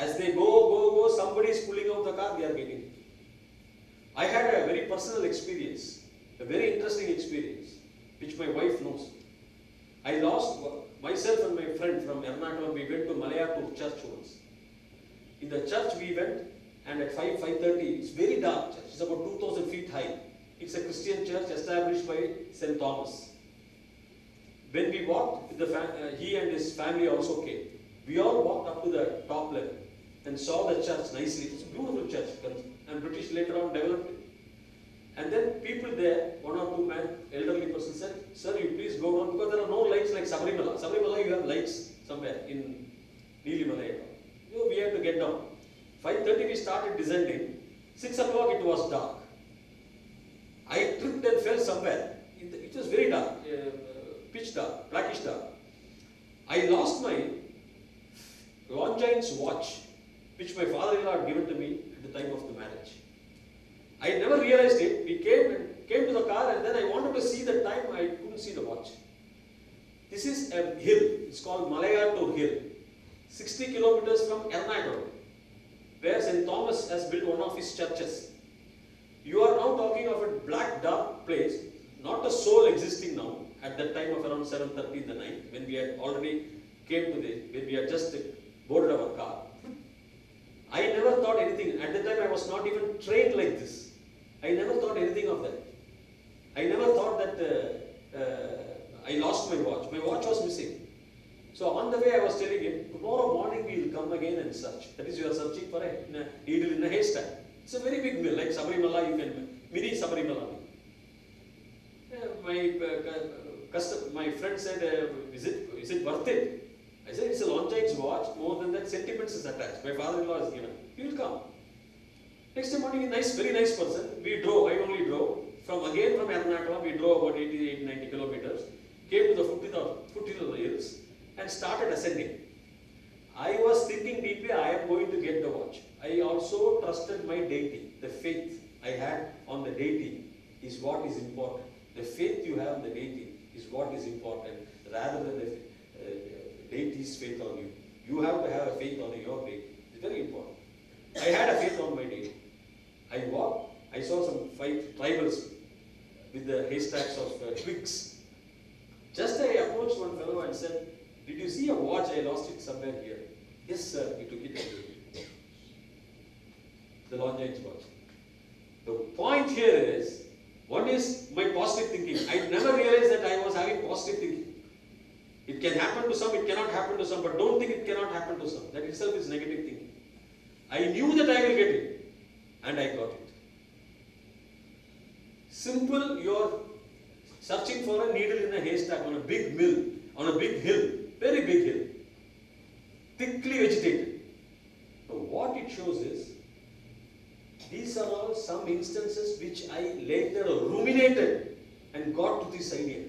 As they go, somebody is pulling out the car, they are getting it. I had a very personal experience, a very interesting experience, which my wife knows. I lost myself and my friend from Ernakulam. We went to Malayapur church once. In the church we went, and at 5:30, it's very dark church. It's about 2,000 feet high. It's a Christian church established by St. Thomas. When we walked, he and his family also came. We all walked up to the top level and saw the church nicely. It's a beautiful church, and British later on developed it. And then people there, one or two elderly person said, "Sir, you please go down, because there are no lights like Sabarimala. Sabarimala, you have lights somewhere in Neelimalaya. We have to get down." 5:30 we started descending. 6 o'clock it was dark. I tripped and fell somewhere. It was very dark, pitch dark, blackish dark. I lost my Longines watch, which my father-in-law had given to me at the time of the marriage. I never realized it. We came to the car, and then I wanted to see the time. I couldn't see the watch. This is a hill. It's called Malayapur Hill, 60 kilometers from Ernakulam, where St. Thomas has built one of his churches. You are now talking of a black, dark place, not a soul existing now. At that time of around 7:30 in the night, when we had already when we had just boarded our car. I never thought anything. At that time, I was not even trained like this. I never thought anything of that. I never thought that I lost my watch. My watch was missing. So on the way, I was telling him, tomorrow morning we will come again and search. That is, you are searching for a needle in a haystack. It's a very big mill, like Sabarimala, you can, mini Sabarimala. My friend said, is it worth it? I said, it's a Longines watch. More than that, sentiments is attached. My father-in-law has given. He will come. Next morning, very nice person. We drove. I only drove. From Ernakulam, we drove about 90 kilometers. Came to the foothills of the hills and started ascending. I was thinking deeply, I am going to get the watch. I also trusted my deity. The faith I had on the deity is what is important. The faith you have in the deity is what is important, rather than the deity's faith on you. You have to have a faith on your deity. It's very important. I had a faith on my deity. I walked. I saw some 5 tribals with the haystacks of twigs. Just I approached one fellow and said, "Did you see a watch? I lost it somewhere here." "Yes, sir." He took it away. The Longines watch. The point here is, one is my positive thinking. I never realized that I was having positive thinking. It can happen to some, it cannot happen to some, but don't think it cannot happen to some. That itself is negative thinking. I knew that I will get it, and I got it. Simple, you're searching for a needle in a haystack on a big mill, on a big hill, very big hill, thickly vegetated. So what it shows is, these are all some instances which I later ruminated and got to this idea.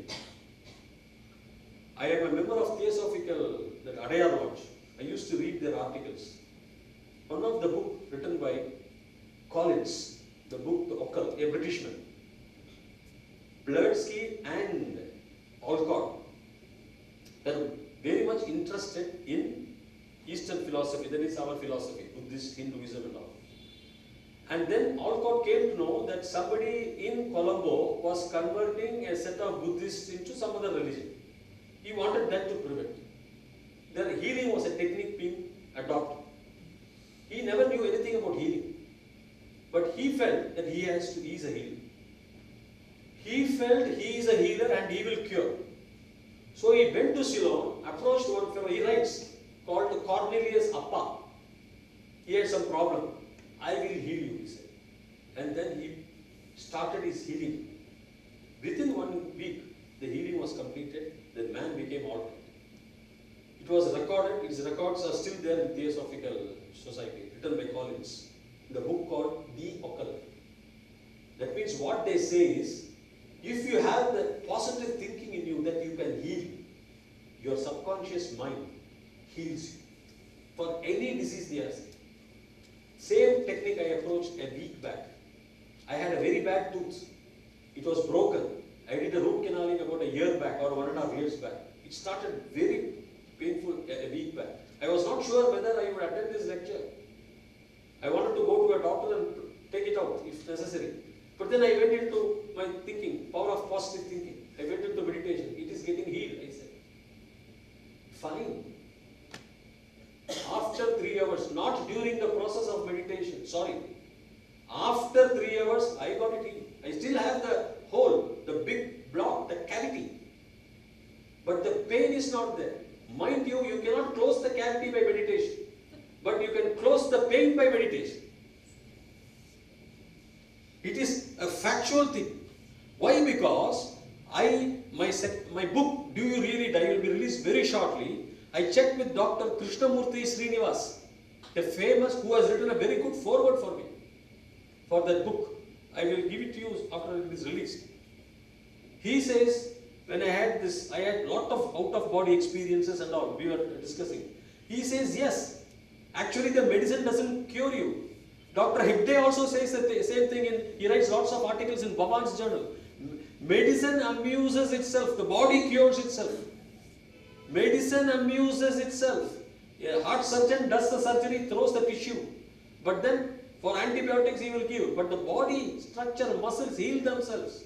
I am a member of Theosophical, that Adayar Lodge. I used to read their articles. One of the book written by Collins, the book The Occult, a Britishman, Blavatsky and Alcott, they are very much interested in Eastern philosophy, that is our philosophy, Buddhist, Hinduism and all. And then Alcott came to know that somebody in Colombo was converting a set of Buddhists into some other religion. He wanted that to prevent. Their healing was a technique being adopted. He never knew anything about healing. But he felt that he is a healer. He felt he is a healer and he will cure. So he went to Ceylon, approached one fellow, he writes, called Cornelius Appa. He had some problem. "I will heal you," he said. And then he started his healing. Within 1 week, the healing was completed. The man became altered. It was recorded. His records are still there in Theosophical Society, written by Collins. The book called The Occult. That means what they say is, if you have the positive thinking in you that you can heal, your subconscious mind heals you for any disease they are saying. Same technique I approached a week back. I had a very bad tooth. It was broken. I did a root canaling about a year back or 1.5 years back. It started very painful a week back. I was not sure whether I would attend this lecture. I wanted to go to a doctor and take it out if necessary. But then I went into my thinking, power of positive thinking. I went into meditation. It is getting healed, I said. Fine. After 3 hours, not during the process of meditation, sorry. After 3 hours, I got it healed. I still have the hole, the big block, the cavity. But the pain is not there. Mind you, you cannot close the cavity by meditation. But you can close the pain by meditation. It is a factual thing. Why? Because my book, Do You Really Die, will be released very shortly. I checked with Dr. Krishnamurthy Srinivas, a famous, who has written a very good foreword for me, for that book. I will give it to you after it is released. He says, when I had lot of out-of-body experiences and all, we were discussing. He says, yes, actually the medicine doesn't cure you. Dr. Hegde also says the same thing, he writes lots of articles in Bhavan's journal. Medicine amuses itself, the body cures itself. Medicine amuses itself. A heart surgeon does the surgery, throws the tissue. But then for antibiotics he will give. But the body structure, muscles heal themselves.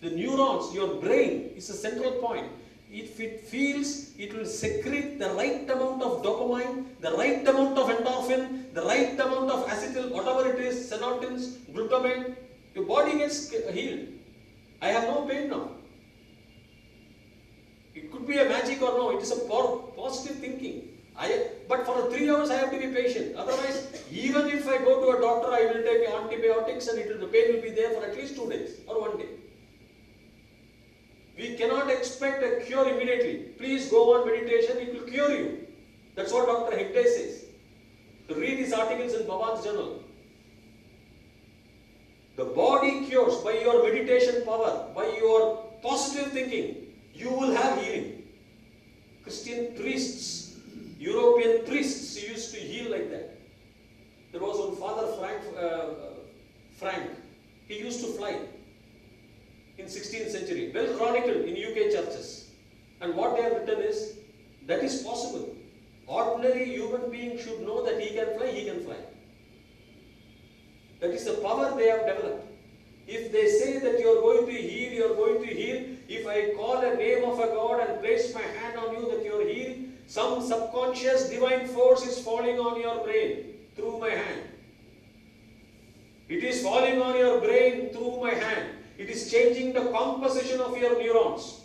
The neurons, your brain is a central point. If it feels, it will secrete the right amount of dopamine, the right amount of endorphin, the right amount of acetyl, whatever it is, senotins, glutamine. Your body gets healed. I have no pain now. It could be a magic or no, it is a positive thinking. But for 3 hours I have to be patient. Otherwise, even if I go to a doctor, I will take antibiotics and the pain will be there for at least 2 days or 1 day. We cannot expect a cure immediately. Please go on meditation, it will cure you. That's what Dr. Hegde says. Read his articles in Bhavan's journal. The body cures by your meditation power, by your positive thinking. You will have healing. Christian priests, European priests used to heal like that. There was one Father Frank. He used to fly in 16th century, well chronicled in UK churches. And what they have written is, that is possible. Ordinary human being should know that he can fly. That is the power they have developed. If they say that you are going to heal, if I call a name of a God and place my hand on you that you are healed, some subconscious divine force is falling on your brain through my hand. It is falling on your brain through my hand. It is changing the composition of your neurons.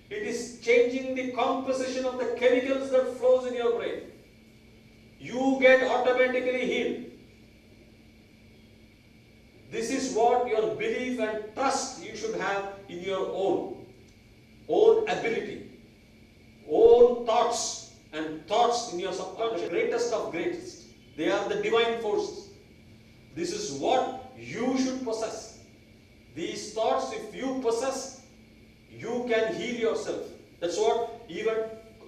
It is changing the composition of the chemicals that flows in your brain. You get automatically healed. This is what your belief and trust you should have in your own ability, own thoughts, and thoughts in your subconscious, greatest of greatest. They are the divine forces. This is what you should possess. These thoughts, if you possess, you can heal yourself. That's what even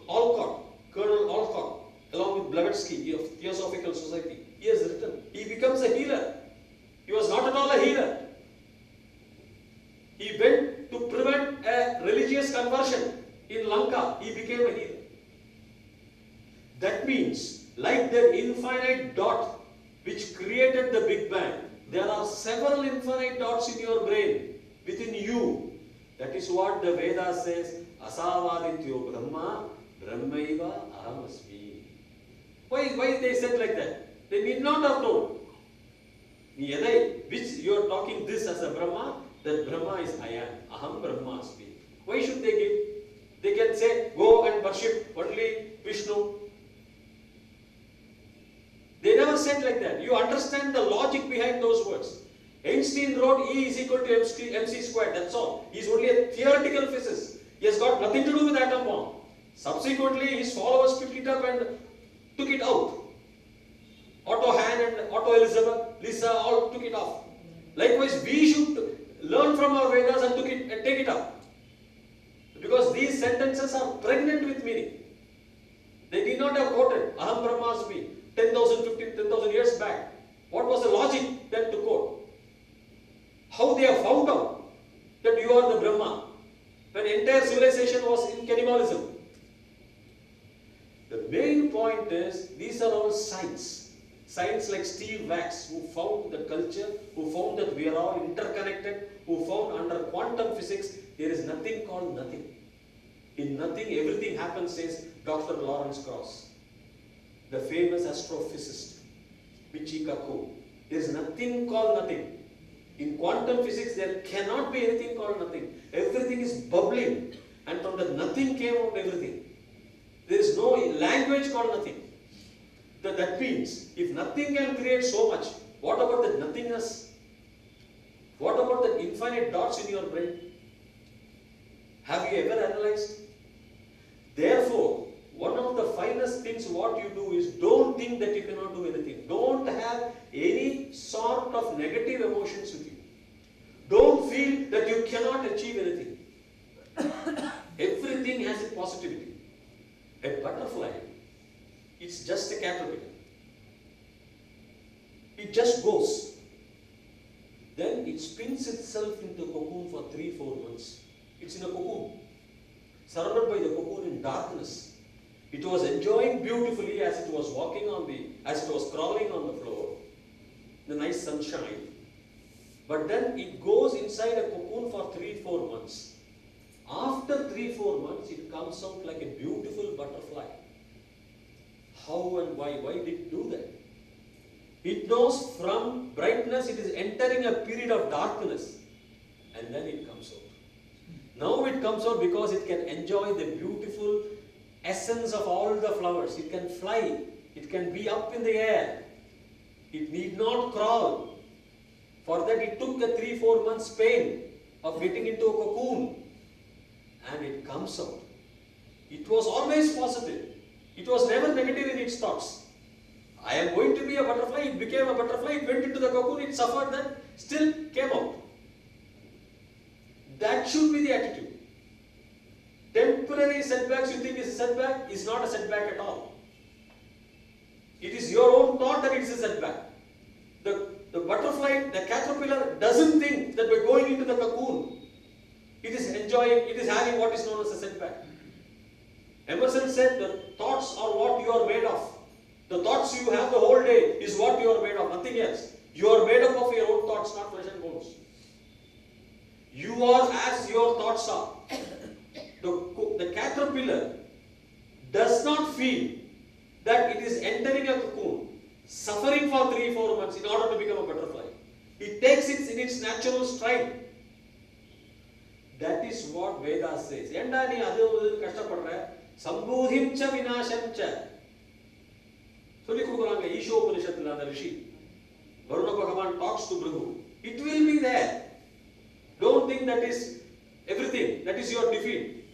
Alcott, Colonel Alcott, along with Blavatsky of Theosophical Society, he has written. He becomes a healer. He was not at all a healer. He went to prevent a religious conversion in Lanka. He became a healer. That means, like the infinite dot which created the Big Bang, there are several infinite dots in your brain, within you. That is what the Veda says, Asavadityo Brahma, Brahmaiva Ahamasmi. Why they said like that? They need not have told. Which you are talking this as a Brahma, that Brahma is I am. Aham Brahmasmi. Why should they give? They can say, go and worship only Vishnu. They never said like that. You understand the logic behind those words. Einstein wrote E is equal to mc squared, that's all. He is only a theoretical physicist. He has got nothing to do with atom bomb. Subsequently, his followers picked it up and took it out. Otto Hahn and Otto Elizabeth, Lisa, all took it off. Likewise, we should learn from our Vedas and take it up. Because these sentences are pregnant with meaning. They did not have quoted Aham Brahmasmi 10,000 years back. What was the logic then to quote? How they have found out that you are the Brahma when entire civilization was in cannibalism. The main point science. Science like Steve Wax, who found the culture, who found that we are all interconnected, who found under quantum physics there is nothing called nothing. In nothing, everything happens, says Dr. Lawrence Krauss, the famous astrophysicist, Michikaku. There is nothing called nothing. In quantum physics, there cannot be anything called nothing. Everything is bubbling, and from that nothing came out everything. There is no language called nothing. That means, if nothing can create so much, what about that nothingness? What about the infinite dots in your brain? Have you ever analyzed? Therefore, one of the finest things what you do is don't think that you cannot do anything. Don't have any sort of negative emotions with you. Don't feel that you cannot achieve anything. Everything has a positivity. A butterfly, it's just a caterpillar. It just goes. Then it spins itself into a cocoon for 3-4 months. It's in a cocoon, surrounded by the cocoon in darkness. It was enjoying beautifully as it was walking as it was crawling on the floor, the nice sunshine. But then it goes inside a cocoon for 3-4 months. After 3-4 months, it comes out like a beautiful butterfly. How and why? Why did it do that? It knows from brightness it is entering a period of darkness, and then it comes out. Now it comes out because it can enjoy the beautiful essence of all the flowers. It can fly. It can be up in the air. It need not crawl. For that it took a 3-4 months pain of getting into a cocoon. And it comes out. It was always positive. It was never negative in its thoughts. I am going to be a butterfly. It became a butterfly. It went into the cocoon. It suffered that. Still came out. That should be the attitude. Temporary setbacks you think is a setback is not a setback at all. It is your own thought that it is a setback. The butterfly, the caterpillar doesn't think that by going into the cocoon, it is enjoying, it is having what is known as a setback. Emerson said the thoughts are what you are made of. The thoughts you have the whole day is what you are made of, nothing else. You are made up of your own thoughts, not flesh and bones. You are as your thoughts are. The caterpillar does not feel that it is entering a cocoon, suffering for 3-4 months in order to become a butterfly. It takes it in its natural stride. That is what Vedas says. Yenda ni adu kashtapadra sambodhim cha vinasham cha. Solli kudukuranga Ishopanishadla the Rishi. Varuna Bhagavan talks to Bhrigu. It will be there. Don't think that is everything. That is your defeat.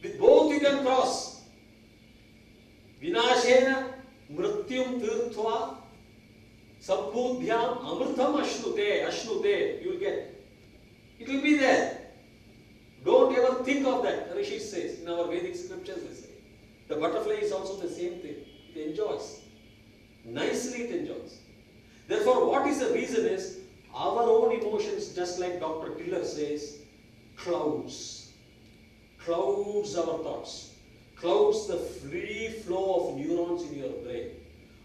With both you can cross. Vinashena mrityum tirthva sambodhyam amritam ashnute. You will get. It will be there. Don't ever think of that. Rishi says in our Vedic scriptures they say. The butterfly is also the same thing. It enjoys. Nicely it enjoys. Therefore, what is the reason is our own emotions, just like Dr. Tiller says, clouds. Clouds our thoughts. Clouds the free flow of neurons in your brain.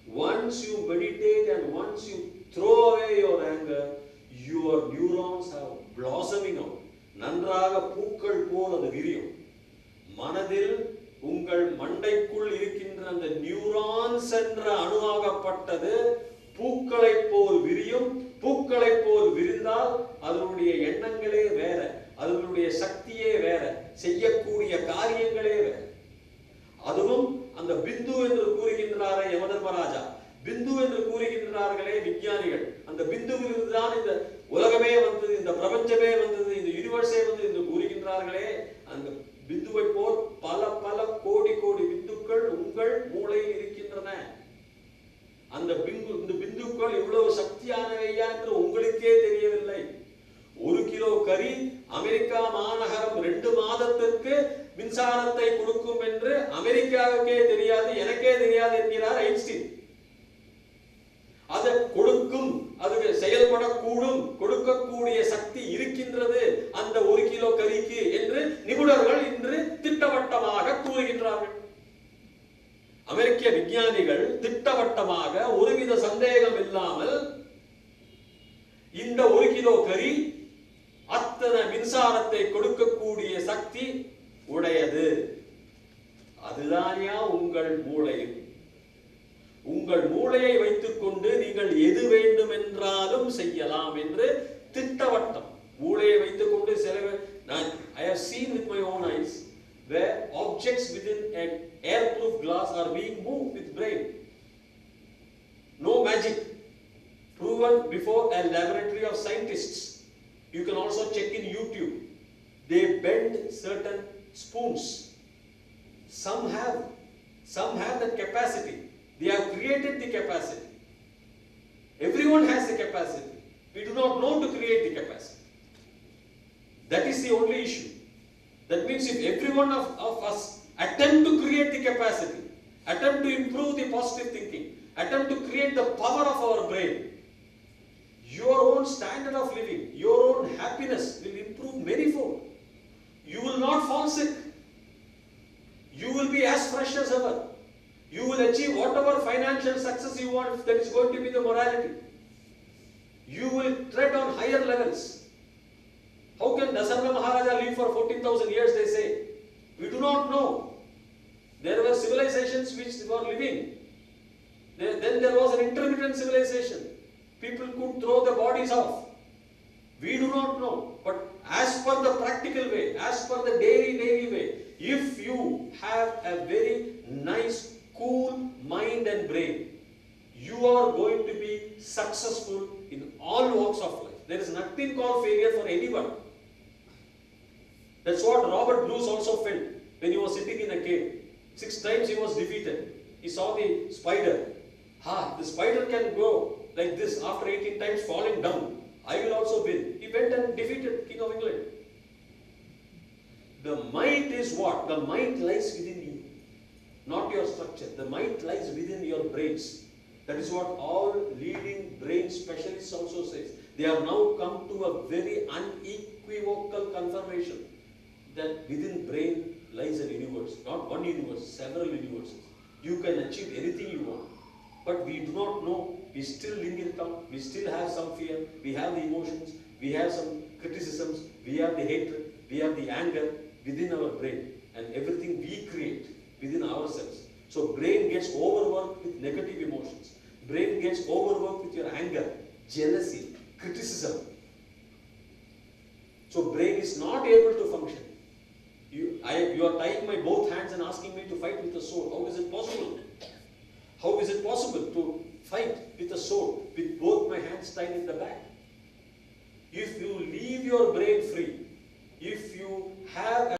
Once you meditate and once you throw away your anger, your neurons are blossoming out. நன்றாக பூக்கள் போல் அது விரியும். மனதில் உங்கள் மண்டைக்குள் இருக்கின்ற அந்த neurons என்ற அணுவாகப்பட்டது பூக்களைப் போல் விரியும். பூக்களைப் போல் விரிந்தால் அதனுடைய எண்ணங்களே வேற, அதனுடைய சக்தியே வேற, செய்யக்கூடிய காரியங்களே வேற. அதுவும் அந்த பிந்து என்று கூறுகின்றாரே யமதர்மராஜா, பிந்து என்று கூறுகின்றார்களே விஞ்ஞானிகள், அந்த பிந்துவில் தான் இந்த உலகமே வந்தது, இந்த பிரபஞ்சமே வந்தது, இந்த யூனிவர்ஸே வந்தது என்று கூறுகின்றார்களே, அந்த பிந்துவை போல் பல பல கோடி கோடி பிந்துக்கள் உங்கள் மூளையில் இருக்கின்றன. அந்த பிந்துக்கள் எவ்வளவு சக்தியானவையா என்று உங்களுக்கே தெரியவில்லை. 1 கிலோ கறி அமெரிக்கா மாநகரம் 2 மாதத்திற்கு மின்சாரத்தை கொடுக்கும் என்று அமெரிக்காவுக்கே தெரியாது, எனக்கே தெரியாது என்கிறார் ஐன்ஸ்டீன். அதை கொடுக்கும், அதுக்கு செயல்படக்கூடும், கொடுக்கக்கூடிய சக்தி இருக்கின்றது அந்த 1 கிலோ கறிக்கு என்று நிபுணர்கள் இன்று திட்டவட்டமாக கூறுகின்றார்கள். அமெரிக்க விஞ்ஞானிகள் திட்டவட்டமாக மூலமாக ஒருவித சந்தேகம் இல்லாமல் இந்த 1 கிலோ கறி அத்தனை மின்சாரத்தை கொடுக்கக்கூடிய சக்தி உடையது. அதுதான்யா உங்கள் மூளை. உங்கள் மூளையை வைத்துக் கொண்டு நீங்கள் எது வேண்டும் என்றாலும் செய்யலாம் என்று திட்டவட்டம். மூளையை வைத்துக் கொண்டு I have seen with my own eyes where objects within an airproof glass are being moved with brain. No magic. Proven before a laboratory of scientists. You can also check in YouTube. They bend certain spoons. Some have that capacity. They have created the capacity. Everyone has the capacity. We do not know to create the capacity. That is the only issue. That means if every one of us attempt to create the capacity, attempt to improve the positive thinking, attempt to create the power of our brain, your own standard of living, your own happiness will improve manyfold. You will not fall sick. You will be as fresh as ever. You will achieve whatever financial success you want. That is going to be the morality. You will tread on higher levels. How can Dasarana Maharaja live for 14,000 years, they say? We do not know. There were civilizations which were living. Then there was an intermittent civilization. People could throw the bodies off. We do not know. But as per the practical way, as per the daily way, if you have a very nice, cool mind and brain, you are going to be successful in all walks of life. There is nothing called failure for anyone. That's what Robert Bruce also felt when he was sitting in a cave. 6 times he was defeated. He saw the spider. The spider can go like this after 18 times falling down. I will also win. He went and defeated King of England. The might is what? The might lies within you, not your structure. The might lies within your brains. That is what all leading brain specialists also says. They have now come to a very unequivocal confirmation that within brain lies an universe. Not one universe, several universes. You can achieve anything you want. But we do not know. We still linger down. We still have some fear. We have the emotions. We have some criticisms. We have the hatred. We have the anger within our brain. And everything we create within ourselves. So brain gets overworked with negative emotions. Brain gets overworked with your anger, jealousy, criticism. So brain is not able to function. You are tying my both hands and asking me to fight with the sword. How is it possible? How is it possible to fight with a sword with both my hands tied in the back? If you leave your brain free, if you have